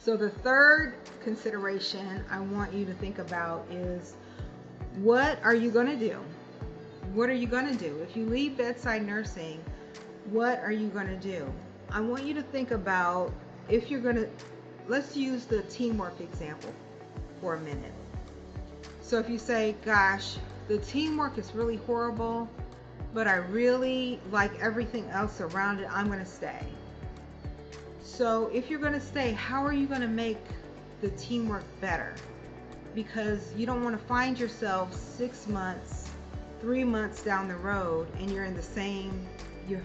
So the third consideration I want you to think about is, what are you going to do? What are you going to do? If you leave bedside nursing, what are you going to do? I want you to think about, if you're going to, let's use the teamwork example for a minute. So if you say, gosh, the teamwork is really horrible, but I really like everything else around it, I'm going to stay. So if you're going to stay, how are you going to make the teamwork better? Because you don't want to find yourself 6 months, 3 months down the road and you're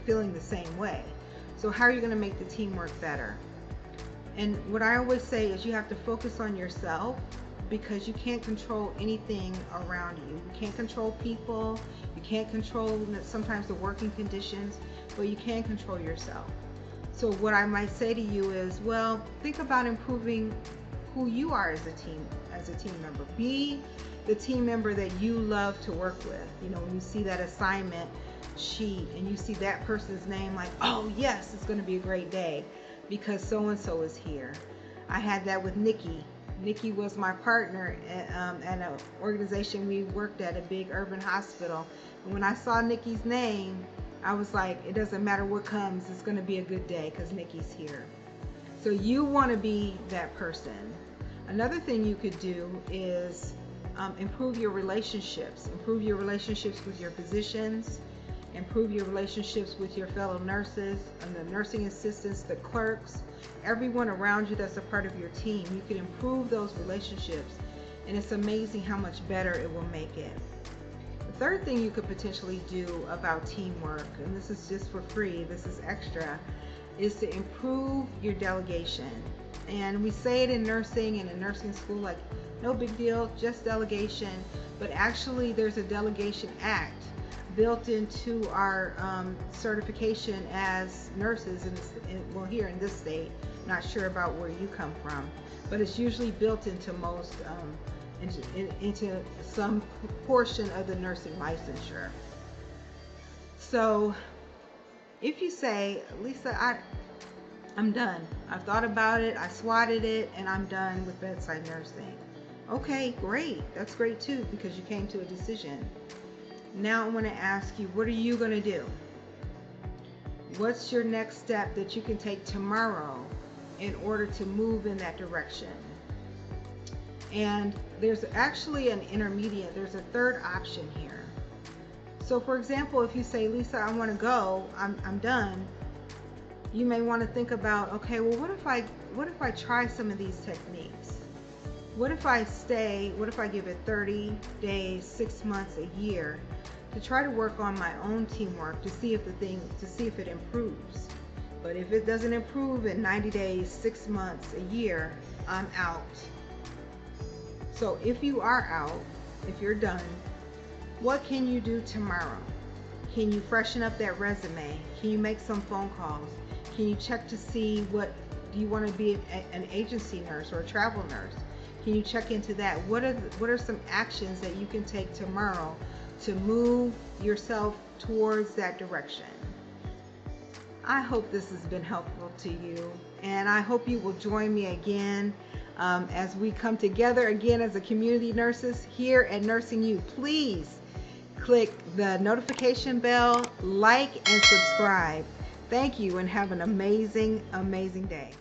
feeling the same way. So how are you going to make the teamwork better? And what I always say is, you have to focus on yourself, because you can't control anything around you. You can't control people, you can't control sometimes the working conditions, but you can control yourself. So what I might say to you is, well, think about improving who you are as a team member. Be the team member that you love to work with. You know, when you see that assignment sheet and you see that person's name, like, oh yes, it's going to be a great day because so and so is here. I had that with Nikki. Nikki was my partner at an organization we worked at, a big urban hospital. And when I saw Nikki's name, I was like, it doesn't matter what comes, it's going to be a good day because Nikki's here. So you want to be that person. Another thing you could do is improve your relationships. Improve your relationships with your physicians. Improve your relationships with your fellow nurses and the nursing assistants, the clerks, everyone around you that's a part of your team. You can improve those relationships, and it's amazing how much better it will make it. The third thing you could potentially do about teamwork, and this is just for free, this is extra, is to improve your delegation. And we say it in nursing and in nursing school, like, no big deal, just delegation. But actually there's a delegation act built into our certification as nurses well, here in this state. Not sure about where you come from, but it's usually built into most into some portion of the nursing licensure. So if you say, Lisa, I'm done, I've thought about it, I swatted it, and I'm done with bedside nursing. Okay, great, that's great too, because you came to a decision. Now I want to ask you, what are you going to do? What's your next step that you can take tomorrow in order to move in that direction? And there's actually an intermediate, there's a third option here. So for example, if you say, Lisa, I want to go, I'm done, you may want to think about, okay, well, what if I try some of these techniques? What if I stay, what if I give it 30 days, 6 months, a year, to try to work on my own teamwork, to see if it improves. But if it doesn't improve in 90 days, 6 months, a year, I'm out. So if you are out, if you're done, what can you do tomorrow? Can you freshen up that resume? Can you make some phone calls? Can you check to see, what do you want to be, an agency nurse or a travel nurse? Can you check into that? What are some actions that you can take tomorrow to move yourself towards that direction? I hope this has been helpful to you, and I hope you will join me again as we come together again as a community nurses here at Nursing You. Please click the notification bell, like, and subscribe. Thank you, and have an amazing, amazing day.